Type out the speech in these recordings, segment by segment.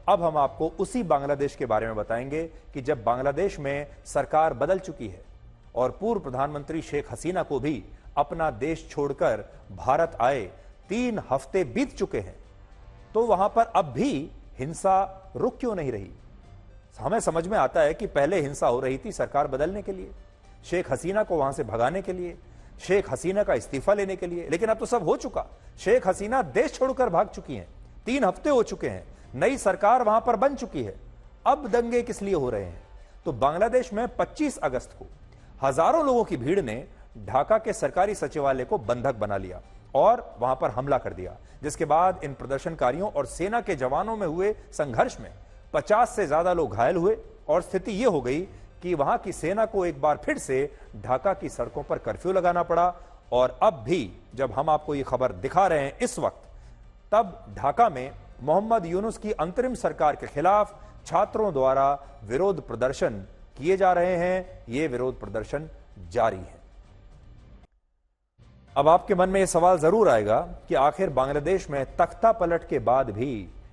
अब हम आपको उसी बांग्लादेश के बारे में बताएंगे कि जब बांग्लादेश में सरकार बदल चुकी है और पूर्व प्रधानमंत्री शेख हसीना को भी अपना देश छोड़कर भारत आए 3 हफ्ते बीत चुके हैं, तो वहां पर अब भी हिंसा रुक क्यों नहीं रही। हमें समझ में आता है कि पहले हिंसा हो रही थी सरकार बदलने के लिए, शेख हसीना को वहां से भगाने के लिए, शेख हसीना का इस्तीफा लेने के लिए, लेकिन अब तो सब हो चुका। शेख हसीना देश छोड़कर भाग चुकी हैं, 3 हफ्ते हो चुके हैं, नई सरकार वहां पर बन चुकी है। अब दंगे किस लिए हो रहे हैं? तो बांग्लादेश में 25 अगस्त को हजारों लोगों की भीड़ ने ढाका के सरकारी सचिवालय को बंधक बना लिया और वहां पर हमला कर दिया, जिसके बाद इन प्रदर्शनकारियों और सेना के जवानों में हुए संघर्ष में 50 से ज्यादा लोग घायल हुए और स्थिति यह हो गई कि वहां की सेना को एक बार फिर से ढाका की सड़कों पर कर्फ्यू लगाना पड़ा। और अब भी जब हम आपको यह खबर दिखा रहे हैं इस वक्त, तब ढाका में मोहम्मद यूनुस की अंतरिम सरकार के खिलाफ छात्रों द्वारा विरोध प्रदर्शन किए जा रहे हैं। ये विरोध प्रदर्शन जारी है। अब आपके मन में यह सवाल जरूर आएगा कि आखिर बांग्लादेश में तख्ता पलट के बाद भी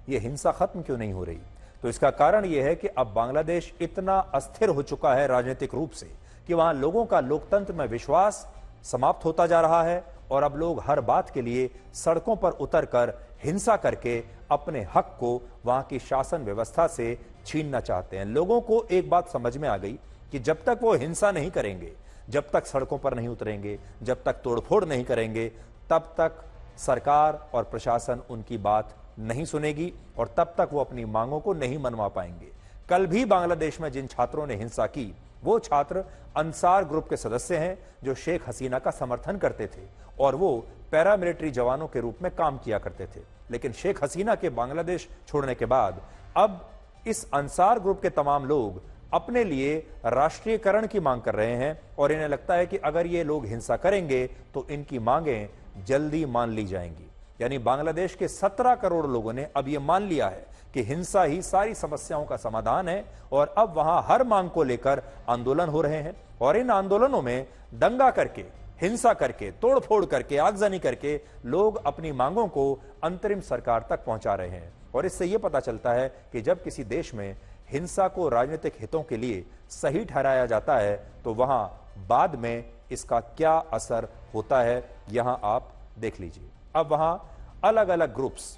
यह हिंसा खत्म क्यों नहीं हो रही। तो इसका कारण यह है कि अब बांग्लादेश इतना अस्थिर हो चुका है राजनीतिक रूप से कि वहां लोगों का लोकतंत्र में विश्वास समाप्त होता जा रहा है और अब लोग हर बात के लिए सड़कों पर उतरकर हिंसा करके अपने हक को वहां की शासन व्यवस्था से छीनना चाहते हैं। लोगों को एक बात समझ में आ गई कि जब तक वो हिंसा नहीं करेंगे, जब तक सड़कों पर नहीं उतरेंगे, जब तक तोड़फोड़ नहीं करेंगे, तब तक सरकार और प्रशासन उनकी बात नहीं सुनेगी और तब तक वो अपनी मांगों को नहीं मनवा पाएंगे। कल भी बांग्लादेश में जिन छात्रों ने हिंसा की, वो छात्र अंसार ग्रुप के सदस्य हैं जो शेख हसीना का समर्थन करते थे और वो पैरामिलिट्री जवानों के रूप में काम किया करते थे। लेकिन शेख हसीना के बांग्लादेश छोड़ने के बाद अब इस अंसार ग्रुप के तमाम लोग अपने लिए राष्ट्रीयकरण की मांग कर रहे हैं और इन्हें लगता है कि अगर ये लोग हिंसा करेंगे तो इनकी मांगें जल्दी मान ली जाएंगी। यानी बांग्लादेश के 17 करोड़ लोगों ने अब यह मान लिया है कि हिंसा ही सारी समस्याओं का समाधान है और अब वहां हर मांग को लेकर आंदोलन हो रहे हैं और इन आंदोलनों में दंगा करके, हिंसा करके, तोड़फोड़ करके, आगजनी करके लोग अपनी मांगों को अंतरिम सरकार तक पहुंचा रहे हैं। और इससे यह पता चलता है कि जब किसी देश में हिंसा को राजनीतिक हितों के लिए सही ठहराया जाता है तो वहां बाद में इसका क्या असर होता है, यहां आप देख लीजिए। अब वहां अलग अलग ग्रुप्स,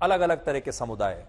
अलग अलग तरह के समुदाय,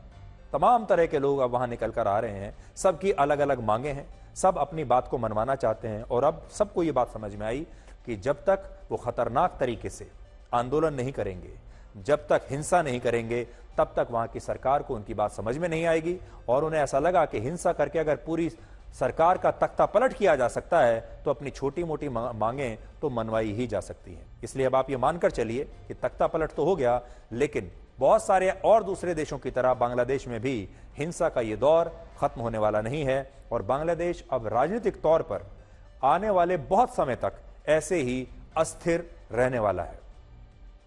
तमाम तरह के लोग अब वहां निकल कर आ रहे हैं। सबकी अलग अलग मांगे हैं, सब अपनी बात को मनवाना चाहते हैं और अब सबको ये बात समझ में आई कि जब तक वो खतरनाक तरीके से आंदोलन नहीं करेंगे, जब तक हिंसा नहीं करेंगे, तब तक वहां की सरकार को उनकी बात समझ में नहीं आएगी और उन्हें ऐसा लगा कि हिंसा करके अगर पूरी सरकार का तख्ता पलट किया जा सकता है तो अपनी छोटी मोटी मांगें तो मनवाई ही जा सकती हैं। इसलिए अब आप ये मानकर चलिए कि तख्ता पलट तो हो गया, लेकिन बहुत सारे और दूसरे देशों की तरह बांग्लादेश में भी हिंसा का ये दौर खत्म होने वाला नहीं है और बांग्लादेश अब राजनीतिक तौर पर आने वाले बहुत समय तक ऐसे ही अस्थिर रहने वाला है।